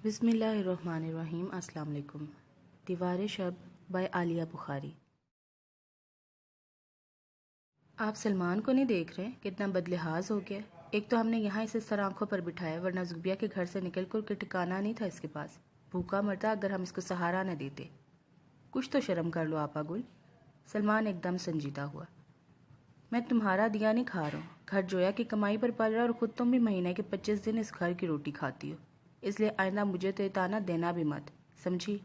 بسم اللہ الرحمن الرحیم۔ السلام علیکم۔ دیوار شب بائی عالیہ بخاری۔ آپ سلمان کو نہیں دیکھ رہے؟ کتنا بدلحاظ ہو گیا۔ ایک تو ہم نے یہاں اسے سر آنکھوں پر بٹھایا، ورنہ زوبیہ کے گھر سے نکل کر کے ٹھکانا نہیں تھا اس کے پاس۔ بھوکا مرتا اگر ہم اس کو سہارا نہ دیتے۔ کچھ تو شرم کر لو آپا گل۔ سلمان ایک دم سنجیدہ ہوا۔ میں تمہارا دیا نہیں کھا رہا ہوں، گھر جویا کی کمائی پر پل رہا ہے اور خود تم بھی مہینے کے 25 دن اس گھر کی روٹی کھاتی ہو، اس لیے آئندہ مجھے تو اطانا دینا بھی مت، سمجھی؟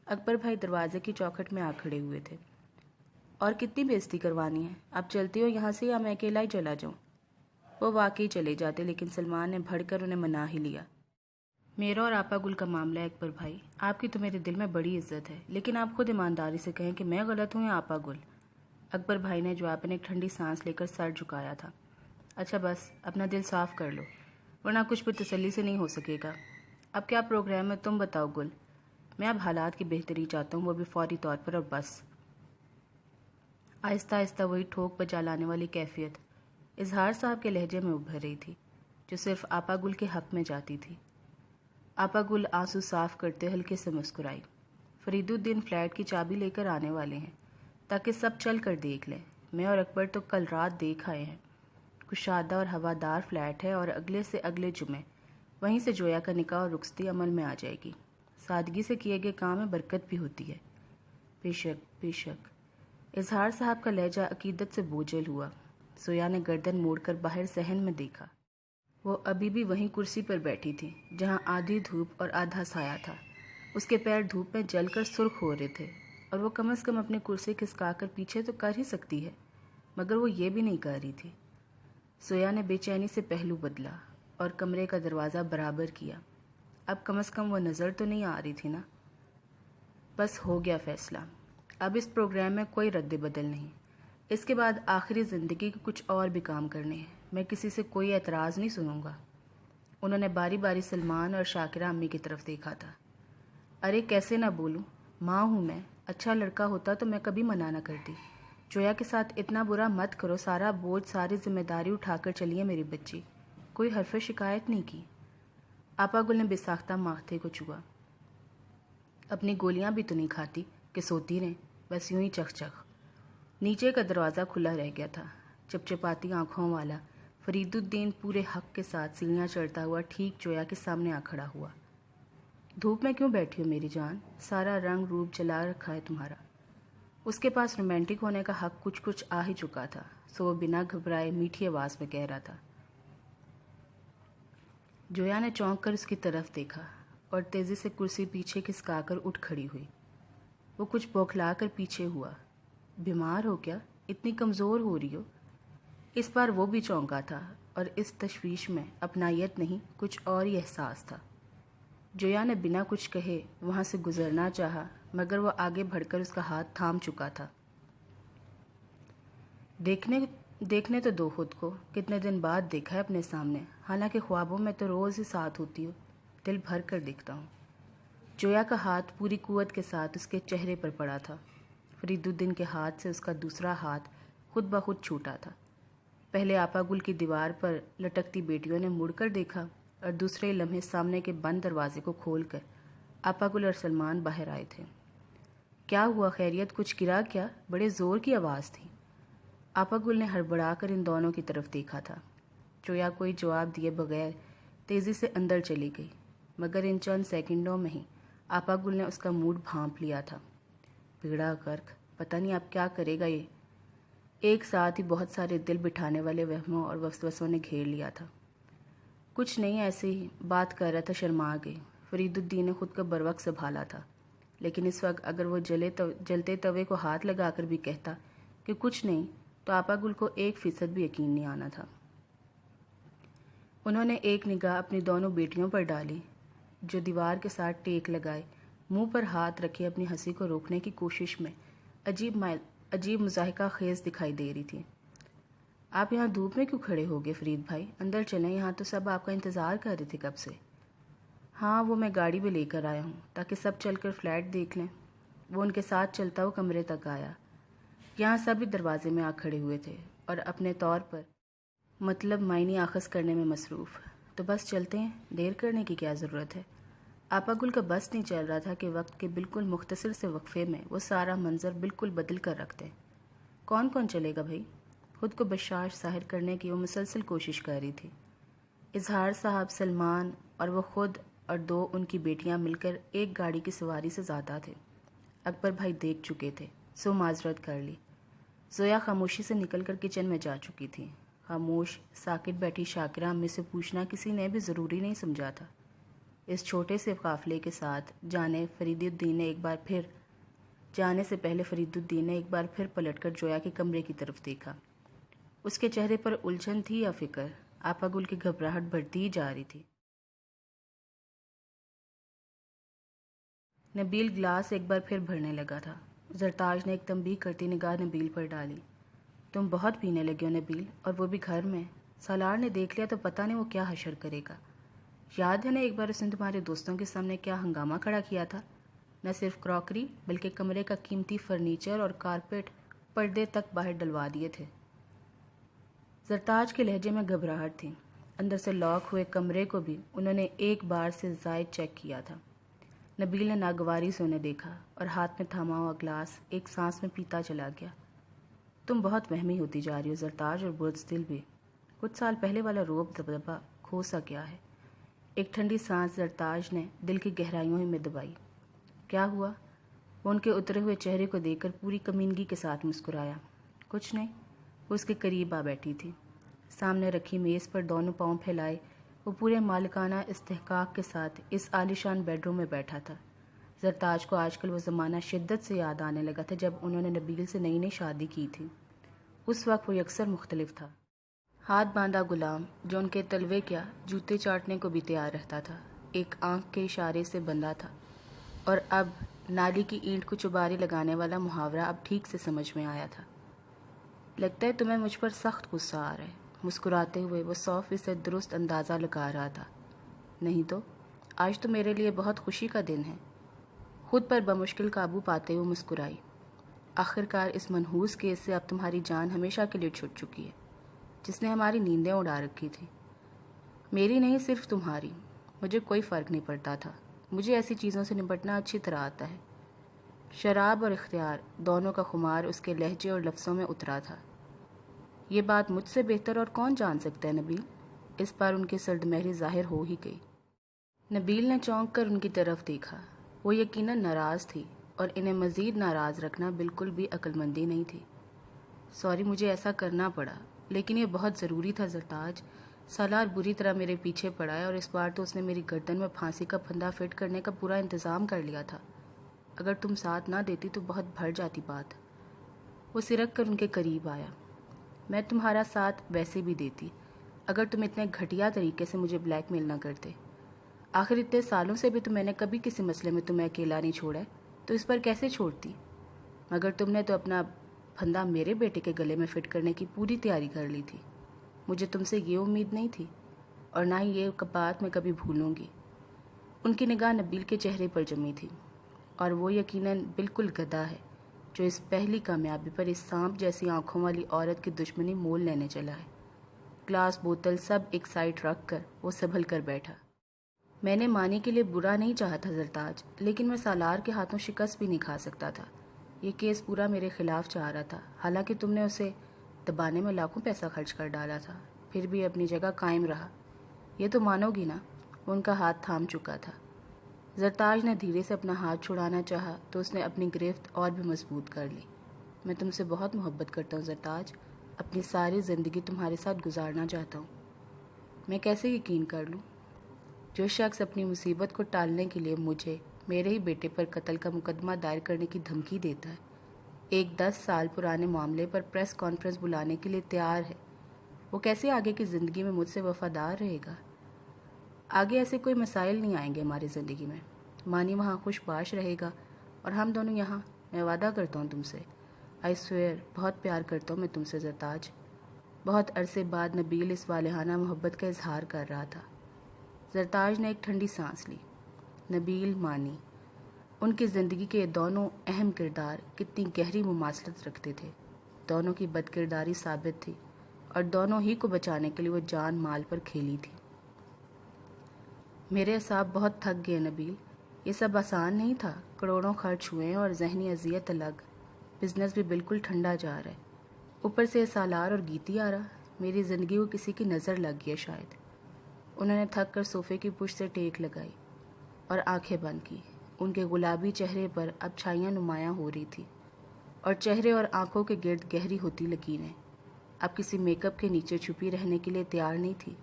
اکبر بھائی دروازے کی چوکھٹ میں آ کھڑے ہوئے تھے۔ اور کتنی بےزتی کروانی ہے؟ اب چلتی ہو یہاں سے یا میں اکیلا ہی چلا جاؤں؟ وہ واقعی چلے جاتے، لیکن سلمان نے بھڑ کر انہیں منا ہی لیا۔ میرا اور آپا گل کا معاملہ ہے اکبر بھائی، آپ کی تو میرے دل میں بڑی عزت ہے، لیکن آپ خود ایمانداری سے کہیں کہ میں غلط ہوں یا آپا گل؟ اکبر بھائی نے جواب میں ایک ٹھنڈی سانس لے کر سر جھکایا تھا۔ اچھا بس اپنا دل صاف کر لو، ورنہ کچھ بھی تسلی سے نہیں ہو سکے گا۔ اب کیا پروگرام ہے تم بتاؤ گل؟ میں اب حالات کی بہتری چاہتا ہوں، وہ بھی فوری طور پر، اور بس۔ آہستہ آہستہ وہی ٹھوک بجا لانے والی کیفیت اظہار صاحب کے لہجے میں ابھر رہی تھی، جو صرف آپا گل کے حق میں جاتی تھی۔ آپا گل آنسو صاف کرتے ہلکے سے مسکرائی۔ فرید الدین فلیٹ کی چابی لے کر آنے والے ہیں، تاکہ سب چل کر دیکھ لیں۔ میں اور اکبر تو کل رات دیکھ آئے ہیں، کشادہ اور ہوادار فلیٹ ہے، اور اگلے سے اگلے جمعے وہیں سے جویا کا نکاح اور رخصتی عمل میں آ جائے گی۔ سادگی سے کیے گئے کام میں برکت بھی ہوتی ہے۔ بے شک بے شک۔ اظہار صاحب کا لہجہ عقیدت سے بوجھل ہوا۔ زویا نے گردن موڑ کر باہر صحن میں دیکھا۔ وہ ابھی بھی وہیں کرسی پر بیٹھی تھی، جہاں آدھی دھوپ اور آدھا سایہ تھا۔ اس کے پیر دھوپ میں جل کر سرخ ہو رہے تھے، اور وہ کم از کم اپنی کرسی کھسکا کر پیچھے تو کر ہی سکتی ہے، مگر وہ یہ بھی نہیں کر رہی تھی۔ زویا نے بے چینی سے پہلو بدلا اور کمرے کا دروازہ برابر کیا۔ اب کم از کم وہ نظر تو نہیں آ رہی تھی نا؟ بس ہو گیا فیصلہ، اب اس پروگرام میں کوئی رد بدل نہیں۔ اس کے بعد آخری زندگی کے کچھ اور بھی کام کرنے ہیں، میں کسی سے کوئی اعتراض نہیں سنوں گا۔ انہوں نے باری باری سلمان اور شاکرہ امی کی طرف دیکھا تھا۔ ارے کیسے نہ بولوں، ماں ہوں میں، اچھا لڑکا ہوتا تو میں کبھی منع نہ کرتی۔ جویا کے ساتھ اتنا برا مت کرو، سارا بوجھ ساری ذمہ داری اٹھا کر چلیے میری بچی۔ کوئی حرف شکایت نہیں کی۔ آپا گل نے بے ساختہ ماتھے کو چھوا۔ اپنی گولیاں بھی تو نہیں کھاتی کہ سوتی رہیں، بس یوں ہی چخ چخ۔ نیچے کا دروازہ کھلا رہ گیا تھا۔ چپچپاتی آنکھوں والا فرید الدین پورے حق کے ساتھ سیڑھیاں چڑھتا ہوا ٹھیک جویا کے سامنے آ کھڑا ہوا۔ دھوپ میں کیوں بیٹھی ہو میری جان؟ سارا رنگ روپ جلا رکھا ہے تمہارا۔ اس کے پاس رومانٹک ہونے کا حق کچھ کچھ آ ہی چکا تھا، سو وہ بنا گھبرائے میٹھی آواز میں کہہ رہا تھا۔ جویا نے چونک کر اس کی طرف دیکھا اور تیزی سے کرسی پیچھے کھسکا کر اٹھ کھڑی ہوئی۔ وہ کچھ بوکھلا کر پیچھے ہوا۔ بیمار ہو کیا؟ اتنی کمزور ہو رہی ہو؟ اس بار وہ بھی چونکا تھا، اور اس تشویش میں اپنائیت نہیں، کچھ اور ہی احساس تھا۔ جویا نے بنا کچھ کہے وہاں سے گزرنا چاہا، مگر وہ آگے بڑھ کر اس کا ہاتھ تھام چکا تھا۔ دیکھنے تو دو خود کو، کتنے دن بعد دیکھا ہے اپنے سامنے، حالانکہ خوابوں میں تو روز ہی ساتھ ہوتی ہو، دل بھر کر دیکھتا ہوں۔ جویا کا ہاتھ پوری قوت کے ساتھ اس کے چہرے پر پڑا تھا۔ فرید الدین کے ہاتھ سے اس کا دوسرا ہاتھ خود بخود چھوٹا تھا۔ پہلے آپا گل کی دیوار پر لٹکتی بیٹیوں نے مڑ کر دیکھا، اور دوسرے لمحے سامنے کے بند دروازے کو کھول کر آپا گل اور سلمان باہر آئے تھے۔ کیا ہوا؟ خیریت؟ کچھ گرا کیا؟ بڑے زور کی آواز تھی۔ آپا گل نے ہڑبڑا کر ان دونوں کی طرف دیکھا تھا۔ جویا کوئی جواب دیے بغیر تیزی سے اندر چلی گئی، مگر ان چند سیکنڈوں میں ہی آپا گل نے اس کا موڈ بھانپ لیا تھا۔ بیڑا غرق، پتہ نہیں اب کیا کرے گا یہ۔ ایک ساتھ ہی بہت سارے دل بٹھانے والے وہموں اور وسوسوں نے گھیر لیا تھا۔ کچھ نہیں، ایسے ہی بات کر رہا تھا، شرما گئی۔ فرید الدین نے خود کو بروقت سنبھالا تھا، لیکن اس وقت اگر وہ جلتے توے کو ہاتھ لگا کر بھی کہتا کہ کچھ نہیں، تو آپا گل کو 1% بھی یقین نہیں آنا تھا۔ انہوں نے ایک نگاہ اپنی دونوں بیٹیوں پر ڈالی، جو دیوار کے ساتھ ٹیک لگائے منہ پر ہاتھ رکھے اپنی ہنسی کو روکنے کی کوشش میں عجیب مضحکہ خیز دکھائی دے رہی تھی۔ آپ یہاں دھوپ میں کیوں کھڑے ہو گئے فرید بھائی؟ اندر چلیں، یہاں تو سب آپ کا انتظار کر رہے تھے کب سے۔ ہاں، وہ میں گاڑی بھی لے کر آیا ہوں، تاکہ سب چل کر فلیٹ دیکھ لیں۔ وہ ان کے ساتھ چلتا ہوا کمرے تک آیا۔ یہاں سب دروازے میں آ کھڑے ہوئے تھے اور اپنے طور پر مطلب معنی آخذ کرنے میں مصروف۔ تو بس چلتے ہیں، دیر کرنے کی کیا ضرورت ہے؟ آپا گل کا بس نہیں چل رہا تھا کہ وقت کے بالکل مختصر سے وقفے میں وہ سارا منظر بالکل بدل کر رکھ دیں۔ کون کون چلے گا بھائی؟ خود کو بشاش ظاہر کرنے کی وہ مسلسل کوشش کر رہی تھی۔ اظہار صاحب، سلمان اور وہ خود اور 2 ان کی بیٹیاں مل کر ایک گاڑی کی سواری سے زیادہ تھے۔ اکبر بھائی دیکھ چکے تھے، سو معذرت کر لی۔ زویا خاموشی سے نکل کر کچن میں جا چکی تھی۔ خاموش ساکت بیٹھی شاکرہ امی سے پوچھنا کسی نے بھی ضروری نہیں سمجھا تھا۔ اس چھوٹے سے قافلے کے ساتھ جانے سے پہلے فرید الدین نے ایک بار پھر پلٹ کر جویا کے کمرے کی طرف دیکھا۔ اس کے چہرے پر الجھن تھی یا فکر؟ آپا گل کی گھبراہٹ بڑھتی ہی جا رہی تھی۔ نبیل گلاس ایک بار پھر بھرنے لگا تھا۔ زرتاج نے ایک تنبیہ کرتی نگاہ نبیل پر ڈالی۔ تم بہت پینے لگے ہو نبیل، اور وہ بھی گھر میں۔ سالار نے دیکھ لیا تو پتہ نہیں وہ کیا حشر کرے گا۔ یاد ہے نا ایک بار اس نے تمہارے دوستوں کے سامنے کیا ہنگامہ کھڑا کیا تھا؟ نہ صرف کراکری بلکہ کمرے کا قیمتی فرنیچر اور کارپیٹ پردے تک باہر ڈلوا دیے تھے۔ زرتاج کے لہجے میں گھبراہٹ تھی۔ اندر سے لاک ہوئے کمرے کو بھی انہوں نے ایک بار سے زائد چیک کیا تھا۔ نبیل نے ناگواری سے انہیں دیکھا اور ہاتھ میں تھاما ہوا گلاس ایک سانس میں پیتا چلا گیا۔ تم بہت وہمی ہوتی جا رہی ہو زرتاج، اور بزدل بھی۔ کچھ سال پہلے والا روب دبدبا کھو سا گیا ہے۔ ایک ٹھنڈی سانس زرتاج نے دل کی گہرائیوں میں دبائی۔ کیا ہوا؟ وہ ان کے اترے ہوئے چہرے کو دیکھ کر پوری کمینگی کے ساتھ مسکرایا۔ کچھ نہیں۔ وہ اس کے قریب آ بیٹھی تھی۔ سامنے رکھی میز پر دونوں پاؤں پھیلائے وہ پورے مالکانہ استحقاق کے ساتھ اس عالیشان بیڈ روم میں بیٹھا تھا۔ زرتاج کو آج کل وہ زمانہ شدت سے یاد آنے لگا تھا جب انہوں نے نبیل سے نئی شادی کی تھی۔ اس وقت وہ یکسر مختلف تھا۔ ہاتھ باندھا غلام جو ان کے تلوے کیا جوتے چاٹنے کو بھی تیار رہتا تھا، ایک آنکھ کے اشارے سے بندھا تھا، اور اب نالی کی اینٹ کو چباری لگانے والا محاورہ اب ٹھیک سے سمجھ میں آیا تھا۔ لگتا ہے تمہیں مجھ پر سخت غصہ آ رہا ہے۔ مسکراتے ہوئے وہ 100% درست اندازہ لگا رہا تھا۔ نہیں تو آج تو میرے لیے بہت خوشی کا دن ہے۔ خود پر بمشکل قابو پاتے ہوئے مسکرائی۔ آخرکار اس منحوس کیس سے اب تمہاری جان ہمیشہ کے لیے چھٹ چکی ہے، جس نے ہماری نیندیں اڑا رکھی تھی۔ میری نہیں، صرف تمہاری۔ مجھے کوئی فرق نہیں پڑتا تھا۔ مجھے ایسی چیزوں سے نپٹنا اچھی طرح آتا ہے۔ شراب اور اختیار دونوں کا خمار اس کے لہجے اور لفظوں میں اترا تھا۔ یہ بات مجھ سے بہتر اور کون جان سکتا ہے نبیل؟ اس بار ان کی سرد مہری ظاہر ہو ہی گئی۔ نبیل نے چونک کر ان کی طرف دیکھا۔ وہ یقیناً ناراض تھی، اور انہیں مزید ناراض رکھنا بالکل بھی عقل مندی نہیں تھی۔ سوری، مجھے ایسا کرنا پڑا، لیکن یہ بہت ضروری تھا زرتاج۔ سالار بری طرح میرے پیچھے پڑا ہے، اور اس بار تو اس نے میری گردن میں پھانسی کا پھندا فٹ کرنے کا پورا انتظام کر لیا تھا۔ اگر تم ساتھ نہ دیتی تو بہت بڑھ جاتی بات۔ وہ سرک کر ان کے قریب آیا۔ میں تمہارا ساتھ ویسے بھی دیتی اگر تم اتنے گھٹیا طریقے سے مجھے بلیک میل نہ کرتے۔ آخر اتنے سالوں سے بھی تو میں نے کبھی کسی مسئلے میں تمہیں اکیلا نہیں چھوڑا ہے، تو اس پر کیسے چھوڑتی؟ مگر تم نے تو اپنا پھندا میرے بیٹے کے گلے میں فٹ کرنے کی پوری تیاری کر لی تھی۔ مجھے تم سے یہ امید نہیں تھی، اور نہ ہی یہ بات میں کبھی بھولوں گی۔ ان کی نگاہ نبیل کے چہرے پر جمی تھی، اور وہ یقیناً بالکل گدھا ہے جو اس پہلی کامیابی پر اس سانپ جیسی آنکھوں والی عورت کی دشمنی مول لینے چلا ہے۔ گلاس بوتل سب ایک سائڈ رکھ کر وہ سنبھل کر بیٹھا۔ میں نے مانی کے لیے برا نہیں چاہا تھا زرتاج، لیکن میں سالار کے ہاتھوں شکست بھی نہیں کھا سکتا تھا۔ یہ کیس پورا میرے خلاف چاہ رہا تھا، حالانکہ تم نے اسے دبانے میں لاکھوں پیسہ خرچ کر ڈالا تھا، پھر بھی اپنی جگہ قائم رہا۔ یہ تو مانو گی نا؟ وہ ان کا ہاتھ تھام چکا تھا۔ زرتاج نے دھیرے سے اپنا ہاتھ چھڑانا چاہا تو اس نے اپنی گرفت اور بھی مضبوط کر لی۔ میں تم سے بہت محبت کرتا ہوں زرتاج، اپنی ساری زندگی تمہارے ساتھ گزارنا چاہتا ہوں۔ میں کیسے یقین کر لوں؟ جو شخص اپنی مصیبت کو ٹالنے کے لیے مجھے میرے ہی بیٹے پر قتل کا مقدمہ دائر کرنے کی دھمکی دیتا ہے، ایک 10 سال پرانے معاملے پر پریس کانفرنس بلانے کے لیے تیار ہے، وہ کیسے آگے کی زندگی میں مجھ سے وفادار رہے گا؟ آگے ایسے کوئی مسائل نہیں آئیں گے ہماری زندگی میں۔ مانی وہاں خوش باش رہے گا، اور ہم دونوں یہاں۔ میں وعدہ کرتا ہوں تم سے، آئی سویئر، بہت پیار کرتا ہوں میں تم سے زرتاج۔ بہت عرصے بعد نبیل اس والہانہ محبت کا اظہار کر رہا تھا۔ زرتاج نے ایک ٹھنڈی سانس لی۔ نبیل، مانی، ان کی زندگی کے دونوں اہم کردار کتنی گہری مماثلت رکھتے تھے۔ دونوں کی بد کرداری ثابت تھی، اور دونوں ہی کو بچانے کے لیے وہ جان مال پر کھیلی تھی۔ میرے اعصاب بہت تھک گئے نبیل، یہ سب آسان نہیں تھا، کروڑوں خرچ ہوئے اور ذہنی اذیت الگ، بزنس بھی بالکل ٹھنڈا جا رہا ہے، اوپر سے سالار اور گیتی آ رہا، میری زندگی کو کسی کی نظر لگ گئی شاید۔ انہوں نے تھک کر صوفے کی پشت سے ٹیک لگائی اور آنکھیں بند کی۔ ان کے گلابی چہرے پر اب چھائیاں نمایاں ہو رہی تھی اور چہرے اور آنکھوں کے گرد گہری ہوتی لکیریں اب کسی میک اپ کے نیچے چھپی رہنے کے لیے تیار نہیں تھی۔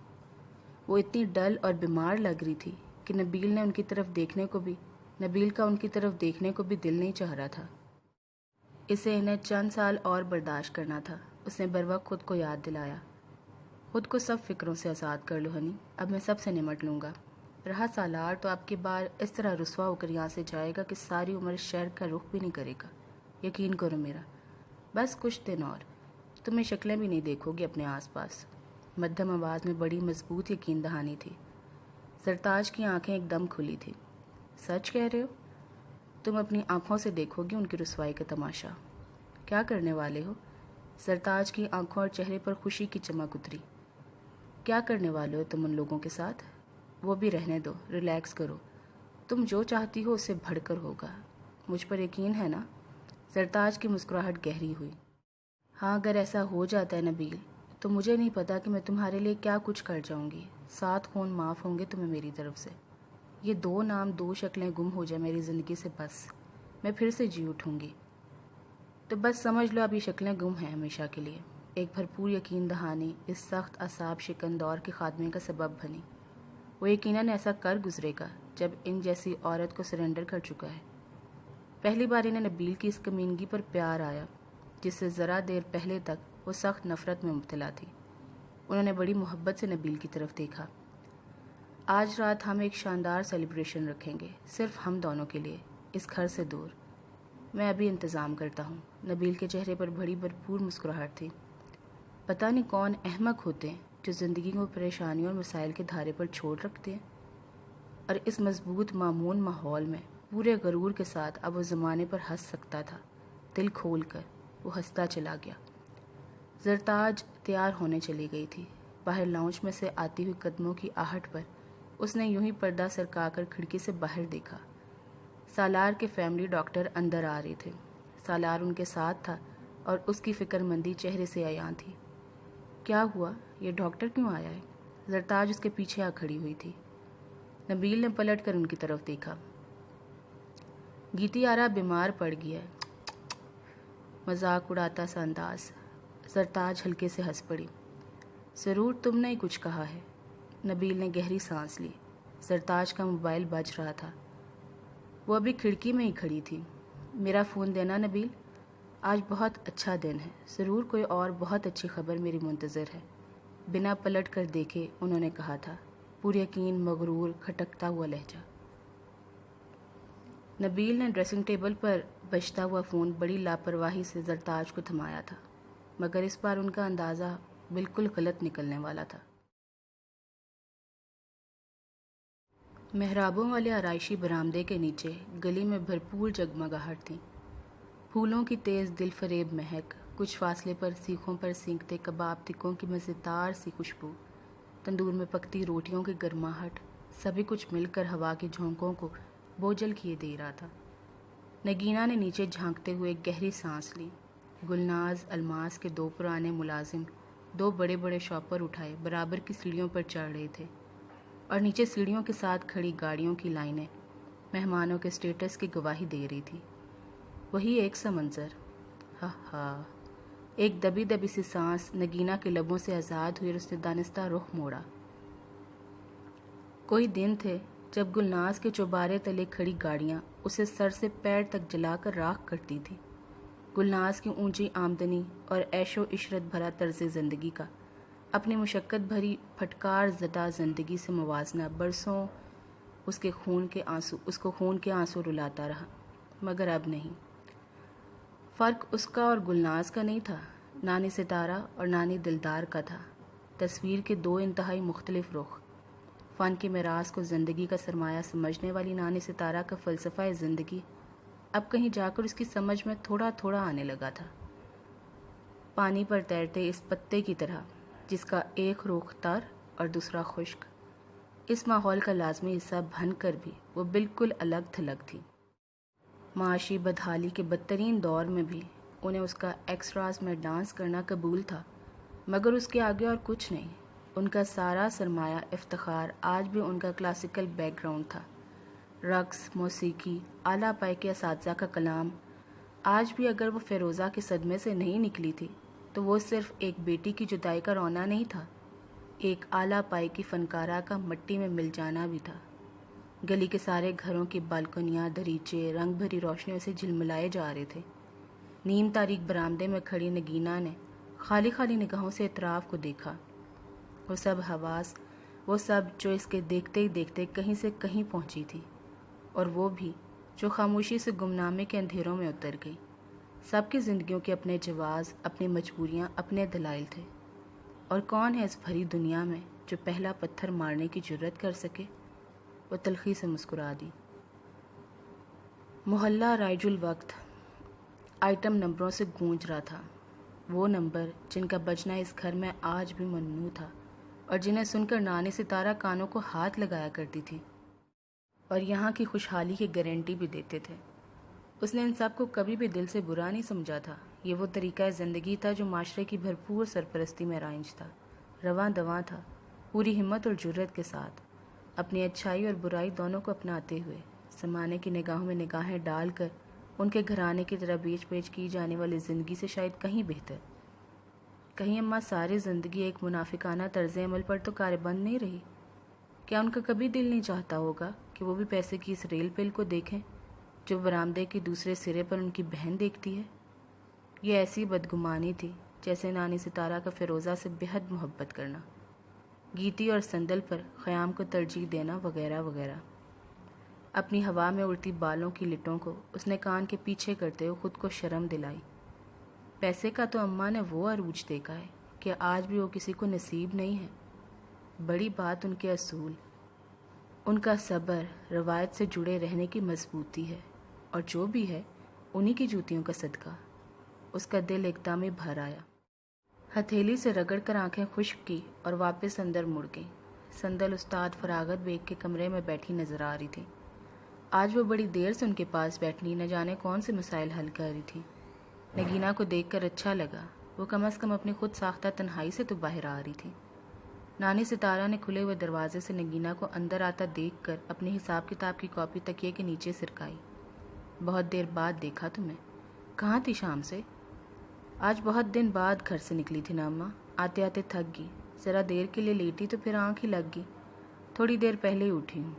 وہ اتنی ڈل اور بیمار لگ رہی تھی کہ نبیل کا ان کی طرف دیکھنے کو بھی دل نہیں چاہ رہا تھا۔ اسے انہیں چند سال اور برداشت کرنا تھا۔ اس نے بروقت خود کو یاد دلایا، خود کو سب فکروں سے آزاد کر لو ہنی، اب میں سب سے نمٹ لوں گا۔ رہا سالار تو آپ کی بار اس طرح رسوا ہو کر یہاں سے جائے گا کہ ساری عمر شہر کا رخ بھی نہیں کرے گا، یقین کرو میرا۔ بس کچھ دن اور، تمہیں شکلیں بھی نہیں دیکھو گی اپنے آس پاس۔ مدھم آواز میں بڑی مضبوط یقین دہانی تھی۔ سرتاج کی آنکھیں ایک دم کھلی تھی۔ سچ کہہ رہے ہو؟ تم اپنی آنکھوں سے دیکھو گی ان کی رسوائی کا تماشا۔ کیا کرنے والے ہو؟ سرتاج کی آنکھوں اور چہرے پر خوشی کی چمک اتری۔ کیا کرنے والے ہو تم ان لوگوں کے ساتھ؟ وہ بھی رہنے دو، ریلیکس کرو، تم جو چاہتی ہو اس سے بڑھ کر ہوگا، مجھ پر یقین ہے نا؟ سرتاج کی مسکراہٹ گہری ہوئی۔ ہاں، اگر ایسا ہو جاتا ہے نبیل، تو مجھے نہیں پتا کہ میں تمہارے لیے کیا کچھ کر جاؤں گی۔ 7 خون معاف ہوں گے تمہیں میری طرف سے۔ یہ 2 نام 2 شکلیں گم ہو جائیں میری زندگی سے، بس میں پھر سے جی اٹھوں گی۔ تو بس سمجھ لو اب یہ شکلیں گم ہیں ہمیشہ کے لیے۔ ایک بھرپور یقین دہانی اس سخت اعصاب شکن دور کے خاتمے کا سبب بنی۔ وہ یقیناً ایسا کر گزرے گا جب ان جیسی عورت کو سرنڈر کر چکا ہے۔ پہلی بار انہیں نبیل کی اس کمینگی پر پیار آیا جس سے ذرا دیر پہلے تک وہ سخت نفرت میں مبتلا تھی۔ انہوں نے بڑی محبت سے نبیل کی طرف دیکھا۔ آج رات ہم ایک شاندار سیلیبریشن رکھیں گے، صرف ہم دونوں کے لیے، اس گھر سے دور۔ میں ابھی انتظام کرتا ہوں۔ نبیل کے چہرے پر بڑی بھرپور مسکراہٹ تھی۔ پتہ نہیں کون احمق ہوتے ہیں جو زندگی کو پریشانیوں اور مسائل کے دھارے پر چھوڑ رکھتے ہیں، اور اس مضبوط معمون ماحول میں پورے غرور کے ساتھ اب وہ زمانے پر ہنس سکتا تھا۔ دل کھول کر وہ ہنستا چلا گیا۔ زرتاج تیار ہونے چلی گئی تھی۔ باہر لاؤنج میں سے آتی ہوئی قدموں کی آہٹ پر اس نے یوں ہی پردہ سرکا کر کھڑکی سے باہر دیکھا۔ سالار کے فیملی ڈاکٹر اندر آ رہے تھے۔ سالار ان کے ساتھ تھا اور اس کی فکر مندی چہرے سے عیاں تھی۔ کیا ہوا؟ یہ ڈاکٹر کیوں آیا ہے؟ زرتاج اس کے پیچھے آ کھڑی ہوئی تھی۔ نبیل نے پلٹ کر ان کی طرف دیکھا۔ گیتی آرا بیمار پڑ گیا ہے، مذاق اڑاتا سا انداز۔ زرتاج ہلکے سے ہنس پڑی۔ ضرور تم نے ہی کچھ کہا ہے۔ نبیل نے گہری سانس لی۔ زرتاج کا موبائل بج رہا تھا۔ وہ ابھی کھڑکی میں ہی کھڑی تھی۔ میرا فون دینا نبیل، آج بہت اچھا دن ہے، ضرور کوئی اور بہت اچھی خبر میری منتظر ہے۔ بنا پلٹ کر دیکھے انہوں نے کہا تھا، پوری یقین مغرور کھٹکتا ہوا لہجہ۔ نبیل نے ڈریسنگ ٹیبل پر بجتا ہوا فون بڑی لاپرواہی سے زرتاج کو تھمایا تھا، مگر اس بار ان کا اندازہ بالکل غلط نکلنے والا تھا۔ محرابوں والے آرائشی برآمدے کے نیچے گلی میں بھرپور جگمگاہٹ تھی، پھولوں کی تیز دل فریب مہک، کچھ فاصلے پر سیخوں پر سینکتے کباب ٹکوں کی مزیدار سی خوشبو، تندور میں پکتی روٹیوں کی گرماہٹ، سبھی کچھ مل کر ہوا کی جھونکوں کو بوجھل کیے دے رہا تھا۔ نگینہ نے نیچے جھانکتے ہوئے ایک گہری سانس لی۔ گلناز الماس کے 2 پرانے ملازم 2 بڑے بڑے شاپر اٹھائے برابر کی سیڑھیوں پر چڑھ رہے تھے، اور نیچے سیڑھیوں کے ساتھ کھڑی گاڑیوں کی لائنیں مہمانوں کے اسٹیٹس کی گواہی دے رہی تھی۔ وہی ایک سا منظر۔ ہا ہا، ایک دبی دبی سی سانس نگینہ کے لبوں سے آزاد ہوئی اور اس نے دانستہ رخ موڑا۔ کوئی دن تھے جب گلناز کے چوبارے تلے کھڑی گاڑیاں اسے سر سے پیر تک جلا کر راکھ کرتی تھی۔ گلناز کی اونچی آمدنی اور عیش و عشرت بھرا طرز زندگی کا اپنی مشقت بھری پھٹکار زدہ زندگی سے موازنہ برسوں اس کو خون کے آنسو رلاتا رہا، مگر اب نہیں۔ فرق اس کا اور گلناز کا نہیں تھا، نانی ستارہ اور نانی دلدار کا تھا۔ تصویر کے 2 انتہائی مختلف رخ۔ فن کے میراث کو زندگی کا سرمایہ سمجھنے والی نانی ستارہ کا فلسفہ زندگی اب کہیں جا کر اس کی سمجھ میں تھوڑا تھوڑا آنے لگا تھا، پانی پر تیرتے اس پتے کی طرح جس کا ایک رخ تر اور دوسرا خشک۔ اس ماحول کا لازمی حصہ بن کر بھی وہ بالکل الگ تھلگ تھی۔ معاشی بدحالی کے بدترین دور میں بھی انہیں اس کا ایکسٹراز میں ڈانس کرنا قبول تھا، مگر اس کے آگے اور کچھ نہیں۔ ان کا سارا سرمایہ افتخار آج بھی ان کا کلاسیکل بیک گراؤنڈ تھا۔ رقص، موسیقی، اعلیٰ پائے کے اساتذہ کا کلام۔ آج بھی اگر وہ فیروزہ کے صدمے سے نہیں نکلی تھی تو وہ صرف ایک بیٹی کی جدائی کا رونا نہیں تھا، ایک اعلیٰ پائے کی فنکارہ کا مٹی میں مل جانا بھی تھا۔ گلی کے سارے گھروں کی بالکنیاں، دریچے رنگ بھری روشنیوں سے جھلملائے جا رہے تھے۔ نیم تاریک برآمدے میں کھڑی نگینہ نے خالی خالی نگاہوں سے اطراف کو دیکھا۔ وہ سب حواس، وہ سب جو اس کے دیکھتے ہی دیکھتے کہیں سے کہیں پہنچی تھی، اور وہ بھی جو خاموشی سے گمنامے کے اندھیروں میں اتر گئی۔ سب کی زندگیوں کے اپنے جواز، اپنی مجبوریاں، اپنے دلائل تھے، اور کون ہے اس بھری دنیا میں جو پہلا پتھر مارنے کی جرت کر سکے؟ وہ تلخی سے مسکرا دی۔ محلہ رائج الوقت آئٹم نمبروں سے گونج رہا تھا، وہ نمبر جن کا بجنا اس گھر میں آج بھی ممنوع تھا، اور جنہیں سن کر نانی ستارہ کانوں کو ہاتھ لگایا کرتی تھی اور یہاں کی خوشحالی کی گارنٹی بھی دیتے تھے۔ اس نے ان سب کو کبھی بھی دل سے برا نہیں سمجھا تھا۔ یہ وہ طریقہ زندگی تھا جو معاشرے کی بھرپور سرپرستی میں رائج تھا، رواں دواں تھا، پوری ہمت اور جرت کے ساتھ، اپنی اچھائی اور برائی دونوں کو اپناتے ہوئے، زمانے کی نگاہوں میں نگاہیں ڈال کر ان کے گھرانے کی طرح بیچ بیچ کی جانے والی زندگی سے شاید کہیں بہتر۔ کہیں اماں ساری زندگی ایک منافقانہ طرز عمل پر تو کاربند نہیں رہی؟ کیا ان کا کبھی دل نہیں چاہتا ہوگا کہ وہ بھی پیسے کی اس ریل پل کو دیکھیں جو برآمدے کے دوسرے سرے پر ان کی بہن دیکھتی ہے؟ یہ ایسی بدگمانی تھی جیسے نانی ستارہ کا فیروزہ سے بے حد محبت کرنا، گیتی اور سندل پر خیام کو ترجیح دینا، وغیرہ وغیرہ۔ اپنی ہوا میں اڑتی بالوں کی لٹوں کو اس نے کان کے پیچھے کرتے ہوئے خود کو شرم دلائی۔ پیسے کا تو اماں نے وہ عروج دیکھا ہے کہ آج بھی وہ کسی کو نصیب نہیں ہے۔ بڑی بات ان کے اصول، ان کا صبر، روایت سے جڑے رہنے کی مضبوطی ہے، اور جو بھی ہے انہی کی جوتیوں کا صدقہ۔ اس کا دل ایک دم ہی بھر آیا، ہتھیلی سے رگڑ کر آنکھیں خشک کی اور واپس اندر مڑ گئی۔ سندل استاد فراغت بیگ کے کمرے میں بیٹھی نظر آ رہی تھی۔ آج وہ بڑی دیر سے ان کے پاس بیٹھنی نہ جانے کون سے مسائل حل کر رہی تھی۔ نگینہ کو دیکھ کر اچھا لگا، وہ کم از کم اپنی خود ساختہ تنہائی سے تو باہر آ رہی تھی۔ نانی ستارہ نے کھلے ہوئے دروازے سے نگینہ کو اندر آتا دیکھ کر اپنی حساب کتاب کی کاپی تکیے کے نیچے سرکائی۔ بہت دیر بعد دیکھا تمہیں، کہاں تھی شام سے؟ آج بہت دن بعد گھر سے نکلی تھی نا اماں، آتے آتے تھک گئی، ذرا دیر کے لیے لیٹی تو پھر آنکھ ہی لگ گئی، تھوڑی دیر پہلے ہی اٹھی ہوں،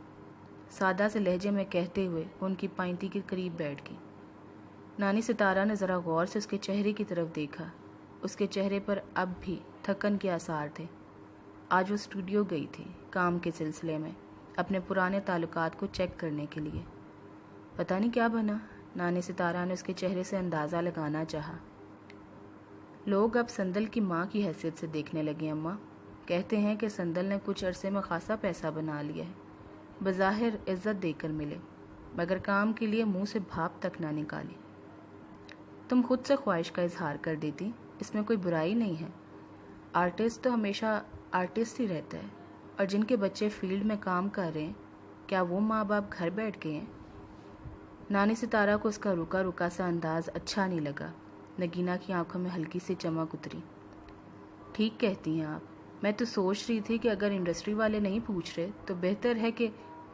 سادہ سے لہجے میں کہتے ہوئے وہ ان کی پائنتی کے قریب بیٹھ گئی۔ نانی ستارہ نے ذرا غور سے اس کے چہرے کی طرف دیکھا۔ اس کے چہرے پر اب بھی تھکن کے آثار تھے۔ آج وہ اسٹوڈیو گئی تھی کام کے سلسلے میں، اپنے پرانے تعلقات کو چیک کرنے کے لیے۔ پتہ نہیں کیا بنا، نانی ستارہ نے اس کے چہرے سے اندازہ لگانا چاہا۔ لوگ اب سندل کی ماں کی حیثیت سے دیکھنے لگے اماں، کہتے ہیں کہ سندل نے کچھ عرصے میں خاصا پیسہ بنا لیا ہے، بظاہر عزت دے کر ملے، مگر کام کے لیے منہ سے بھاپ تک نہ نکالی۔ تم خود سے خواہش کا اظہار کر دیتی، اس میں کوئی برائی نہیں ہے۔ آرٹسٹ تو ہمیشہ آرٹسٹ ہی رہتا ہے، اور جن کے بچے فیلڈ میں کام کر رہے ہیں، کیا وہ ماں باپ گھر بیٹھ گئے ہیں؟ نانی ستارہ کو اس کا رکا رکا سا انداز اچھا نہیں لگا۔ نگینہ کی آنکھوں میں ہلکی سی چمک اتری۔ ٹھیک کہتی ہیں آپ، میں تو سوچ رہی تھی کہ اگر انڈسٹری والے نہیں پوچھ رہے تو بہتر ہے کہ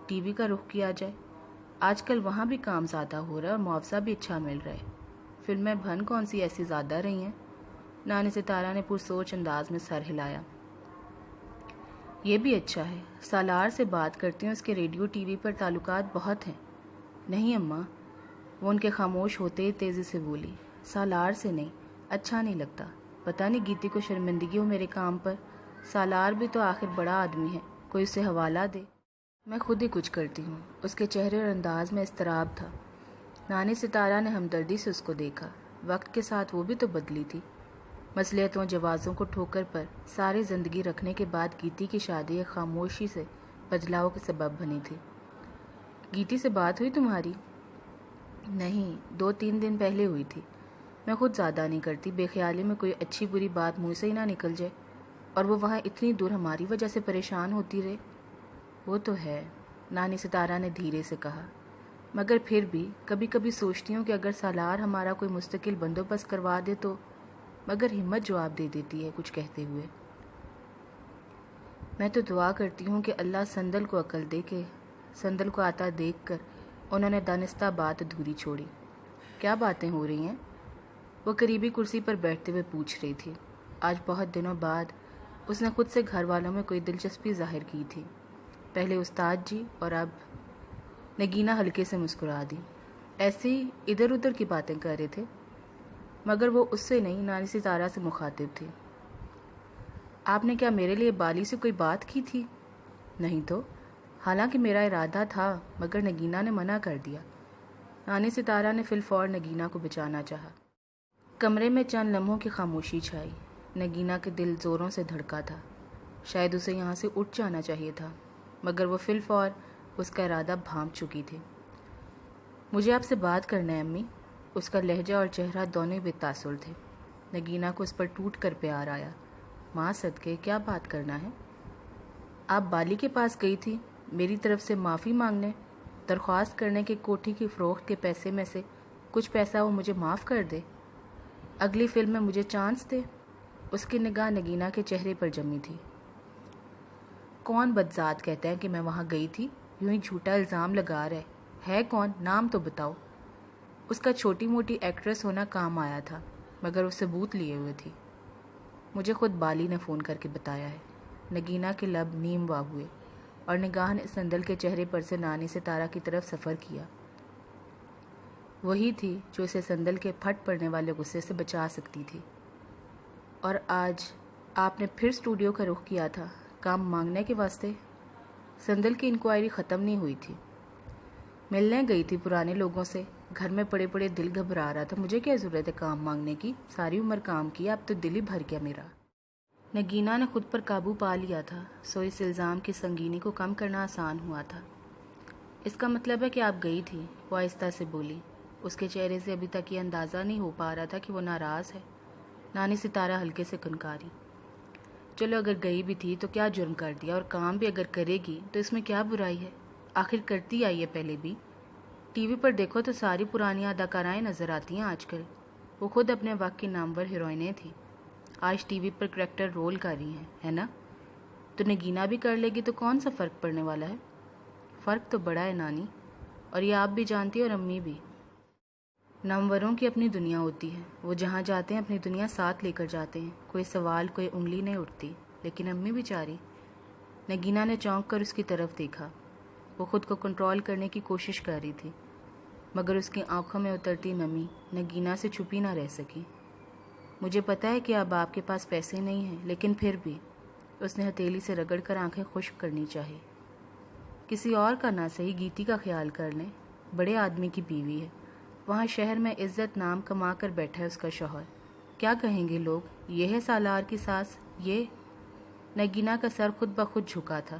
ٹی وی کا رخ کیا جائے۔ آج کل وہاں بھی کام زیادہ ہو رہا ہے اور معاوضہ بھی اچھا مل رہا ہے۔ فلمیں بھن کون سی ایسی زیادہ رہی ہیں؟ نانی ستارہ نے پرسوچ انداز میں سر ہلایا۔ یہ بھی اچھا ہے، سالار سے بات کرتی ہوں، اس کے ریڈیو ٹی وی پر تعلقات بہت ہیں۔ نہیں اماں، وہ ان کے خاموش ہوتے ہی تیزی سے بولی، سالار سے نہیں، اچھا نہیں لگتا، پتہ نہیں گیتی کو شرمندگی ہو میرے کام پر، سالار بھی تو آخر بڑا آدمی ہے، کوئی اسے حوالہ دے، میں خود ہی کچھ کرتی ہوں۔ اس کے چہرے اور انداز میں اضطراب تھا۔ نانی ستارہ نے ہمدردی سے اس کو دیکھا، وقت کے ساتھ وہ بھی تو بدلی تھی۔ مصلحتوں جوازوں کو ٹھوکر پر ساری زندگی رکھنے کے بعد گیتی کی شادی ایک خاموشی سے بدلاؤ کے سبب بنی تھی۔ گیتی سے بات ہوئی تمہاری؟ نہیں، 2-3 دن پہلے ہوئی تھی۔ میں خود زیادہ نہیں کرتی، بے خیالی میں کوئی اچھی بری بات منہ سے ہی نہ نکل جائے، اور وہ وہاں اتنی دور ہماری وجہ سے پریشان ہوتی رہے۔ وہ تو ہے، نانی ستارہ نے دھیرے سے کہا، مگر پھر بھی کبھی کبھی سوچتی ہوں کہ اگر سالار ہمارا کوئی مستقل بندوبست کروا دے تو، مگر ہمت جواب دے دیتی ہے کچھ کہتے ہوئے۔ میں تو دعا کرتی ہوں کہ اللہ سندل کو عقل دے کہ سندل کو آتا دیکھ کر انہوں نے دانستہ بات ادھوری چھوڑی۔ کیا باتیں ہو رہی ہیں؟ وہ قریبی کرسی پر بیٹھتے ہوئے پوچھ رہی تھی۔ آج بہت دنوں بعد اس نے خود سے گھر والوں میں کوئی دلچسپی ظاہر کی تھی۔ پہلے استاد جی اور اب نگینہ ہلکے سے مسکرا دی۔ ایسے ہی ادھر ادھر کی باتیں کر رہے تھے، مگر وہ اس سے نہیں، نانی ستارہ سے مخاطب تھی۔ آپ نے کیا میرے لیے بالی سے کوئی بات کی تھی؟ نہیں تو، حالانکہ میرا ارادہ تھا، مگر نگینہ نے منع کر دیا۔ نانی ستارہ نے فی الفور نگینہ کو بچانا چاہا۔ کمرے میں چند لمحوں کی خاموشی چھائی۔ نگینہ کے دل زوروں سے دھڑکا تھا، شاید اسے یہاں سے اٹھ جانا چاہیے تھا، مگر وہ فی الفور اس کا ارادہ بھانپ چکی تھی۔ مجھے آپ سے بات کرنا ہے امی۔ اس کا لہجہ اور چہرہ دونوں بے تاثر تھے۔ نگینہ کو اس پر ٹوٹ کر پیار آیا۔ ماں صدقے، کیا بات کرنا ہے؟ آپ بالی کے پاس گئی تھی میری طرف سے معافی مانگنے، درخواست کرنے کہ کوٹھی کی فروخت کے پیسے میں سے کچھ پیسہ وہ مجھے معاف کر دے، اگلی فلم میں مجھے چانس دے۔ اس کی نگاہ نگینہ کے چہرے پر جمی تھی۔ کون بدذات کہتا ہے کہ میں وہاں گئی تھی؟ یوں ہی جھوٹا الزام لگا رہے۔ ہے کون؟ نام تو بتاؤ۔ اس کا چھوٹی موٹی ایکٹریس ہونا کام آیا تھا، مگر وہ ثبوت لیے ہوئے تھی۔ مجھے خود بالی نے فون کر کے بتایا ہے۔ نگینہ کے لب نیم واہ ہوئے اور نگاہ نے سندل کے چہرے پر سے نانی ستارہ کی طرف سفر کیا۔ وہی تھی جو اسے سندل کے پھٹ پڑنے والے غصے سے بچا سکتی تھی۔ اور آج آپ نے پھر اسٹوڈیو کا رخ کیا تھا، کام مانگنے کے واسطے؟ سندل کی انکوائری ختم نہیں ہوئی تھی۔ ملنے گئی تھی پرانے لوگوں سے، گھر میں پڑے پڑے دل گھبرا رہا تھا۔ مجھے کیا ضرورت ہے کام مانگنے کی؟ ساری عمر کام کیا، اب تو دل ہی بھر گیا میرا۔ نگینہ نے خود پر قابو پا لیا تھا، سو اس الزام کی سنگینی کو کم کرنا آسان ہوا تھا۔ اس کا مطلب ہے کہ آپ گئی تھی، وہ آہستہ سے بولی۔ اس کے چہرے سے ابھی تک یہ اندازہ نہیں ہو پا رہا تھا کہ وہ ناراض ہے۔ نانی ستارہ ہلکے سے کنکاری۔ چلو اگر گئی بھی تھی تو کیا جرم کر دیا، اور کام بھی اگر کرے گی تو اس میں کیا برائی ہے؟ آخر کرتی آئی ہے پہلے بھی۔ ٹی وی پر دیکھو تو ساری پرانی اداکارائیں نظر آتی ہیں آج کل۔ وہ خود اپنے وقت کی نامور ہیروئنیں تھیں، آج ٹی وی پر کریکٹر رول کر رہی ہیں، ہے نا؟ تو نگینہ بھی کر لے گی تو کون سا فرق پڑنے والا ہے؟ فرق تو بڑا ہے نانی، اور یہ آپ بھی جانتی اور امی بھی۔ ناموروں کی اپنی دنیا ہوتی ہے، وہ جہاں جاتے ہیں اپنی دنیا ساتھ لے کر جاتے ہیں، کوئی سوال کوئی انگلی نہیں اٹھتی۔ لیکن امی بیچاری۔ نگینہ نے چونک کر اس کی طرف دیکھا۔ وہ خود کو کنٹرول کرنے کی کوشش کر رہی تھی، مگر اس کی آنکھوں میں اترتی نمی نگینہ سے چھپی نہ رہ سکی۔ مجھے پتا ہے کہ اب آپ کے پاس پیسے نہیں ہیں، لیکن پھر بھی، اس نے ہتھیلی سے رگڑ کر آنکھیں خشک کرنی چاہی۔ کسی اور کا نہ صحیح، گیتی کا خیال کر لیں، بڑے آدمی کی بیوی ہے، وہاں شہر میں عزت نام کما کر بیٹھا ہے اس کا شوہر۔ کیا کہیں گے لوگ؟ یہ ہے سالار کی ساس، یہ؟ نگینہ کا سر خود بخود جھکا تھا۔